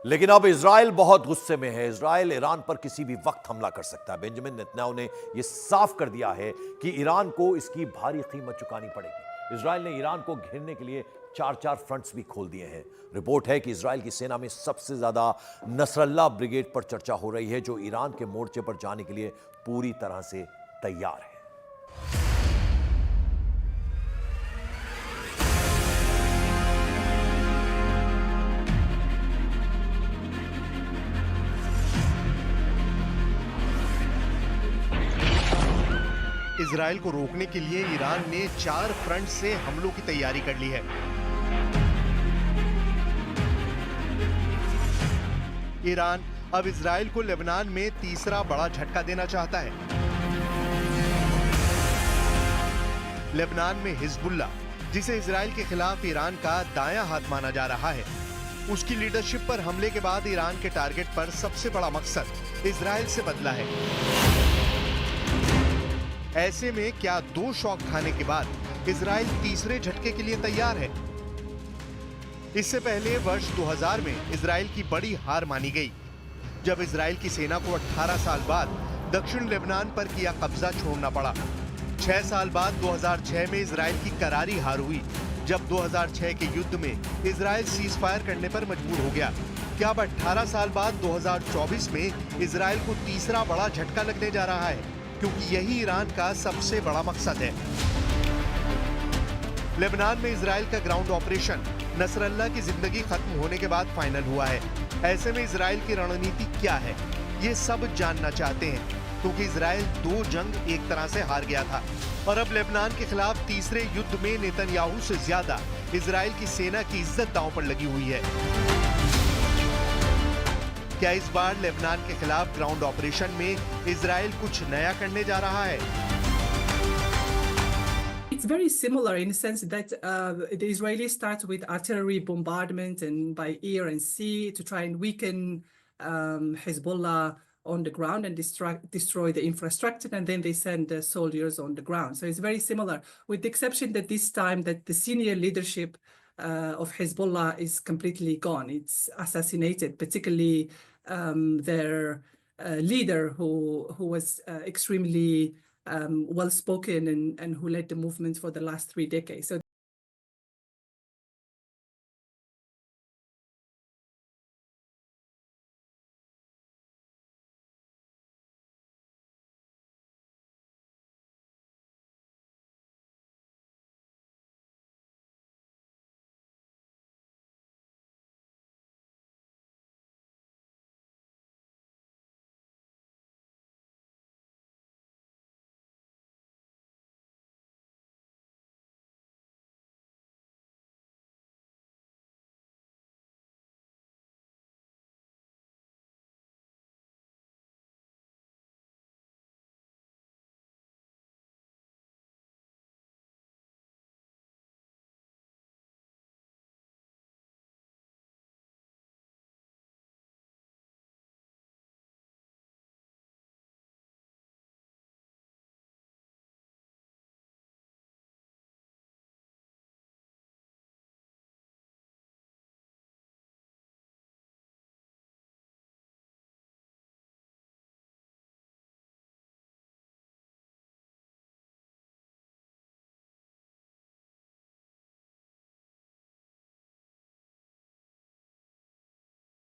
लेकिन अब इजराइल बहुत गुस्से में है। इजराइल ईरान पर किसी भी वक्त हमला कर सकता है। बेंजामिन नेतन्याहू ने यह साफ कर दिया है कि ईरान को इसकी भारी कीमत चुकानी पड़ेगी। इजराइल ने ईरान को घेरने के लिए 4 फ्रंट्स भी खोल दिए हैं। रिपोर्ट है कि इजराइल की सेना में सबसे ज्यादा नसरल्ला ब्रिगेड पर चर्चा हो रही है, जो ईरान के मोर्चे पर जाने के लिए पूरी तरह से तैयार है। इजराइल को रोकने के लिए ईरान ने 4 फ्रंट से हमलों की तैयारी कर ली है। ईरान अब इजराइल को लेबनान में तीसरा बड़ा झटका देना चाहता है। लेबनान में हिजबुल्ला, जिसे इजराइल के खिलाफ ईरान का दायां हाथ माना जा रहा है, उसकी लीडरशिप पर हमले के बाद ईरान के टारगेट पर सबसे बड़ा मकसद इजराइल से बदला है। ऐसे में क्या 2 शॉक खाने के बाद इजराइल तीसरे झटके के लिए तैयार है? इससे पहले वर्ष 2000 में इजराइल की बड़ी हार मानी गई, जब इजराइल की सेना को 18 साल बाद दक्षिण लेबनान पर किया कब्जा छोड़ना पड़ा। 6 साल बाद 2006 में इजराइल की करारी हार हुई, जब 2006 के युद्ध में इजराइल सीज फायर करने पर मजबूर हो गया। क्या अब 18 साल बाद 2024 में इजराइल को तीसरा बड़ा झटका लगने जा रहा है, क्योंकि यही ईरान का सबसे बड़ा मकसद है। लेबनान में इजराइल का ग्राउंड ऑपरेशन नसरल्ला की जिंदगी खत्म होने के बाद फाइनल हुआ है। ऐसे में इजराइल की रणनीति क्या है, ये सब जानना चाहते हैं, क्योंकि इजराइल 2 जंग एक तरह से हार गया था और अब लेबनान के खिलाफ तीसरे युद्ध में नेतन्याहू से ज्यादा इजराइल की सेना की इज्जत दांव पर लगी हुई है। क्या इस बार लेबनान के खिलाफ ग्राउंड ऑपरेशन में इजराइल कुछ नया करने जा रहा है? It's very similar in the sense that the Israelis start with artillery bombardment and by air and sea to try and weaken Hezbollah on the ground and destroy the infrastructure, and then they send the soldiers on the ground. So it's very similar, with the exception that this time that the senior leadership of Hezbollah is completely gone. It's assassinated, particularly their leader who was extremely well-spoken and who led the movement for the last 3 decades. So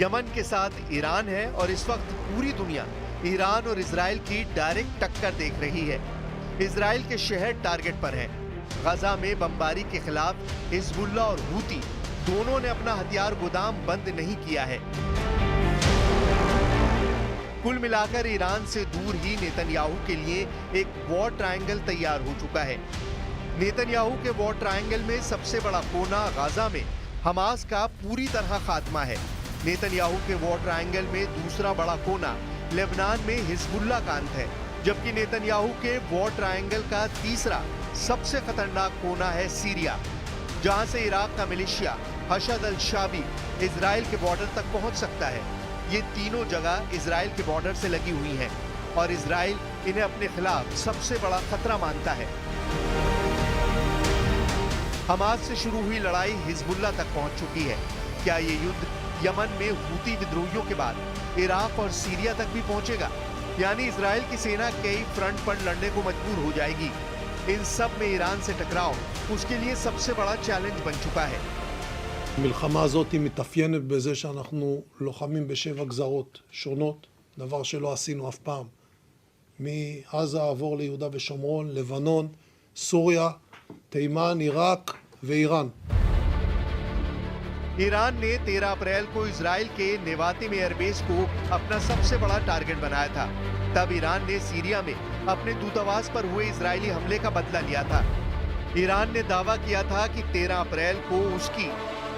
Yemen के साथ Iran है और इस वक्त पूरी दुनिया Iran और Israel की डायरेक्ट टक्कर देख रही है। इजराइल के शहर टारगेट पर हैं। गजा में बमबारी के खिलाफ हिजबुल्ला और हूती दोनों ने अपना हथियार गोदाम बंद नहीं किया है। कुल मिलाकर ईरान से दूर ही नेतन्याहू के लिए एक वॉर ट्रायंगल तैयार हो चुका है। नेतन्याहू के वॉर ट्रायंगल में सबसे बड़ा कोना गाजा में हमास का पूरी तरह खात्मा है। नेतन्याहू के वॉर ट्रायंगल में दूसरा बड़ा कोना लेबनान में हिजबुल्ला का अंत है, जबकि नेतन्याहू के वॉर ट्रायंगल का तीसरा सबसे खतरनाक कोना है सीरिया, जहां से इराक का मिलिशिया हशद अल शाबी इजराइल के बॉर्डर तक पहुंच सकता है। ये तीनों जगह इजराइल के बॉर्डर से लगी हुई हैं और इजराइल इन्हें अपने खिलाफ सबसे बड़ा खतरा मानता है। हमास से शुरू हुई लड़ाई हिजबुल्लाह तक पहुंच चुकी है। क्या ये युद्ध यमन में हूती विद्रोहियों के बाद इराक और सीरिया तक भी पहुंचेगा? यानी इजराइल की सेना कई फ्रंट पर लड़ने को मजबूर हो जाएगी। इन सब में ईरान से टकराव उसके लिए सबसे बड़ा चैलेंज बन चुका है। המלחמה הזאת מתאפיינת בזה שאנחנו לוחמים בשבע גזרות שונות, דבר שלא עשינו אף פעם. מעזה עבור ליהודה ושומרון, לבנון, סוריה, תימן, עיראק ואיראן. ईरान ने 13 अप्रैल को इजराइल के नेवातिम एयरबेस को अपना सबसे बड़ा टारगेट बनाया था। तब ईरान ने सीरिया में अपने दूतावास पर हुए इजरायली हमले का बदला लिया था। ईरान ने दावा किया था कि 13 अप्रैल को उसकी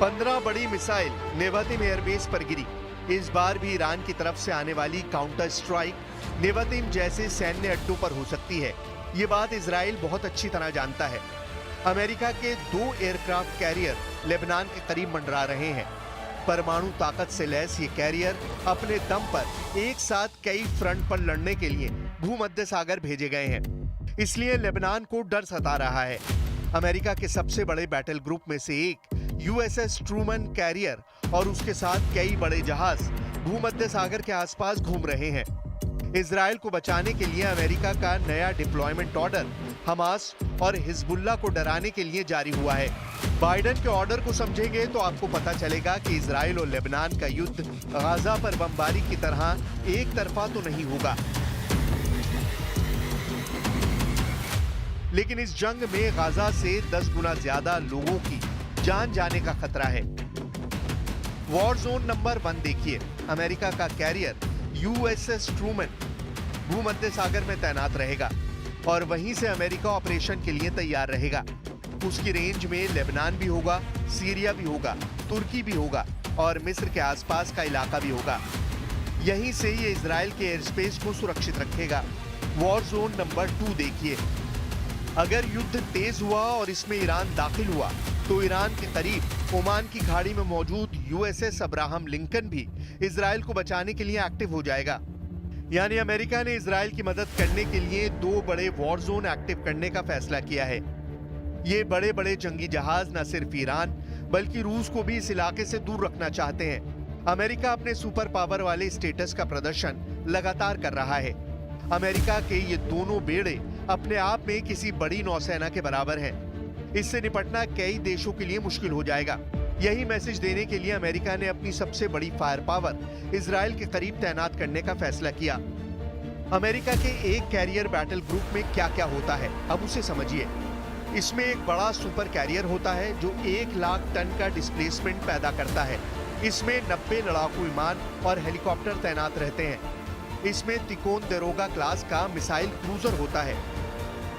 15 बड़ी मिसाइल नेवातिम एयरबेस पर गिरी। इस बार भी ईरान की तरफ से आने वाली काउंटर स्ट्राइक नेवातिम जैसे सैन्य अड्डों पर हो सकती है। ये बात इजराइल बहुत अच्छी तरह जानता है। अमेरिका के 2 एयरक्राफ्ट कैरियर लेबनान के करीब मंडरा रहे हैं। परमाणु ताकत से लैस ये कैरियर अपने दम पर एक साथ कई फ्रंट पर लड़ने के लिए भूमध्य सागर भेजे गए हैं। इसलिए लेबनान को डर सता रहा है। अमेरिका के सबसे बड़े बैटल ग्रुप में से एक यूएसएस ट्रूमन कैरियर और उसके साथ कई बड़े जहाज भूमध्य सागर के आसपास घूम रहे हैं। इजराइल को बचाने के लिए अमेरिका का नया डिप्लॉयमेंट ऑर्डर हमास और हिजबुल्लाह को डराने के लिए जारी हुआ है। बाइडेन के ऑर्डर को समझेंगे तो आपको पता चलेगा कि इजराइल और लेबनान का युद्ध गाजा पर बमबारी की तरह एक तरफा तो नहीं होगा, लेकिन इस जंग में गाजा से 10 गुना ज्यादा लोगों की जान जाने का खतरा है। वॉर जोन नंबर 1 देखिए। अमेरिका का कैरियर यूएसएस ट्रूमन भूमध्य सागर में तैनात रहेगा और वहीं से अमेरिका ऑपरेशन के लिए तैयार रहेगा। उसकी रेंज में लेबनान भी होगा, सीरिया भी होगा, तुर्की भी होगा और मिस्र के आसपास का इलाका भी होगा। यहीं से ये इजराइल के एयर स्पेस को सुरक्षित रखेगा। वॉर जोन नंबर 2 देखिए। अगर युद्ध तेज हुआ और इसमें ईरान दाखिल हुआ तो ईरान के करीब ओमान की खाड़ी में मौजूद यूएसएस अब्राहम लिंकन भी इजराइल को बचाने के लिए एक्टिव हो जाएगा। यानी अमेरिका ने इजराइल की मदद करने के लिए 2 बड़े वॉर जोन एक्टिव करने का फैसला किया है। ये बड़े बड़े जंगी जहाज न सिर्फ ईरान बल्कि रूस को भी इस इलाके से दूर रखना चाहते हैं। अमेरिका अपने सुपर पावर वाले स्टेटस का प्रदर्शन लगातार कर रहा है। अमेरिका के ये दोनों बेड़े अपने आप में किसी बड़ी नौसेना के बराबर हैं। इससे निपटना कई देशों के लिए मुश्किल हो जाएगा। यही मैसेज देने के लिए अमेरिका ने अपनी सबसे बड़ी फायर पावर इजराइल के करीब तैनात करने का फैसला किया। अमेरिका के एक कैरियर बैटल ग्रुप में क्या क्या होता है, अब उसे समझिए। इसमें एक बड़ा सुपर कैरियर होता है जो 1 लाख टन का डिस्प्लेसमेंट पैदा करता है। इसमें 90 लड़ाकू विमान और हेलीकॉप्टर तैनात रहते हैं। इसमें तिकोंदेरोगा क्लास का मिसाइल क्रूजर होता है।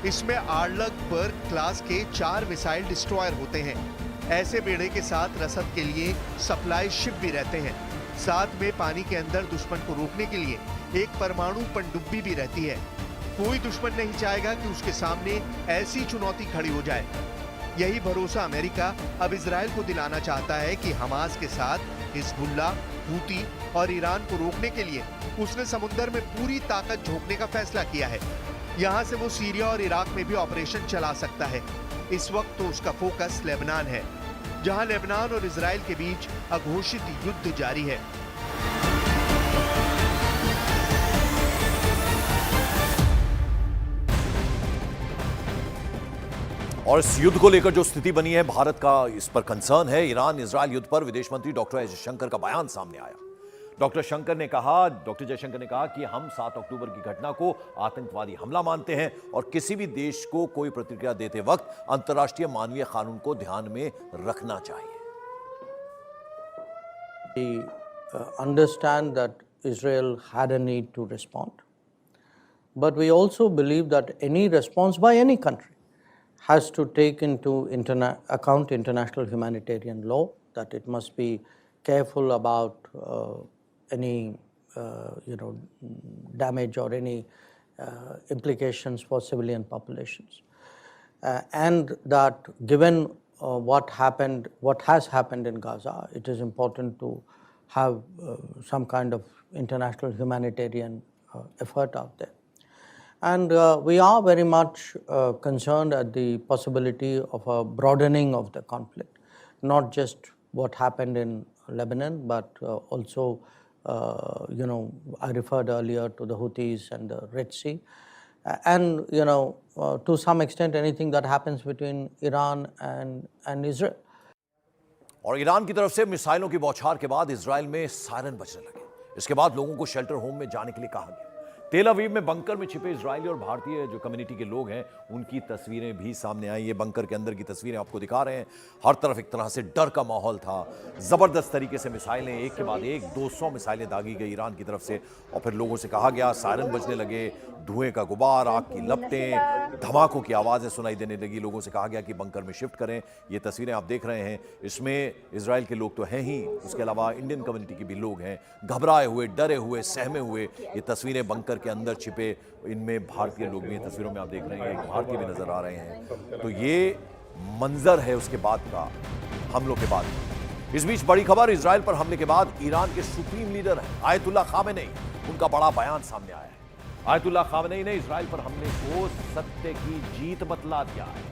इसमें आर्लसबर्ग क्लास के 4 मिसाइल डिस्ट्रॉयर होते हैं। ऐसे बेड़े के साथ रसद के लिए सप्लाई शिप भी रहते हैं। साथ में पानी के अंदर दुश्मन को रोकने के लिए एक परमाणु पनडुब्बी भी रहती है। कोई दुश्मन नहीं चाहेगा कि उसके सामने ऐसी चुनौती खड़ी हो जाए। यही भरोसा अमेरिका अब इजराइल को दिलाना चाहता है कि हमास के साथ हिजबुल्लाह, हूती और ईरान को रोकने के लिए उसने समुद्र में पूरी ताकत झोंकने का फैसला किया है। यहाँ से वो सीरिया और इराक में भी ऑपरेशन चला सकता है। इस वक्त तो उसका फोकस लेबनान है, जहां लेबनान और इजराइल के बीच अघोषित युद्ध जारी है। और इस युद्ध को लेकर जो स्थिति बनी है, भारत का इस पर कंसर्न है। ईरान इजराइल युद्ध पर विदेश मंत्री डॉक्टर एस जयशंकर का बयान सामने आया। डॉक्टर जयशंकर ने कहा कि हम 7 अक्टूबर की घटना को आतंकवादी हमला मानते हैं और किसी भी देश को कोई प्रतिक्रिया देते वक्त अंतर्राष्ट्रीय मानवीय कानून को ध्यान में रखना चाहिए। We understand that Israel had a need to respond, but we also believe that any response by any country has to take into account international humanitarian law, that it must be careful about any damage or any implications for civilian populations, and that given what has happened in Gaza, it is important to have some kind of international humanitarian effort out there. And we are very much concerned at the possibility of a broadening of the conflict, not just what happened in Lebanon, but also, I referred earlier to the Houthis and the Red Sea. And, to some extent, anything that happens between Iran and Israel. और Iran की तरफ से मिसाइलों की बौछार के बाद Israel में सायरन बजने लगे। इसके बाद लोगों को शेल्टर होम में जाने के लिए कहा गया। तेल अवीव में बंकर में छिपे इजरायली और भारतीय जो कम्युनिटी के लोग हैं उनकी तस्वीरें भी सामने आई। ये बंकर के अंदर की तस्वीरें आपको दिखा रहे हैं। हर तरफ एक तरह से डर का माहौल था। जबरदस्त तरीके से मिसाइलें एक के बाद एक 200 मिसाइलें दागी गई ईरान की तरफ से और फिर लोगों से कहा गया, सायरन बजने लगे, धुएं का गुबार, आग की लपटें, धमाकों की आवाज़ें सुनाई देने लगी। लोगों से कहा गया कि बंकर में शिफ्ट करें। ये तस्वीरें आप देख रहे हैं, इसमें इजराइल के लोग तो हैं ही, उसके अलावा इंडियन कम्युनिटी के भी लोग हैं, घबराए हुए, डरे हुए, सहमे हुए। ये तस्वीरें बंकर के अंदर छिपे, इनमें भारतीय लोग भी हैं। तस्वीरों में आप देख रहे हैं, एक भारतीय भी नजर आ रहे हैं। तो ये मंजर है उसके बाद का, हमलों के बाद। इस बीच बड़ी खबर, इजराइल पर हमले के बाद ईरान के सुप्रीम लीडर हैं आयतुल्ला खामेनेई, उनका बड़ा बयान सामने आया है। आयतुल्ला खामेनेई ने इजराइल पर हमले को सत्य की जीत बतला दिया है।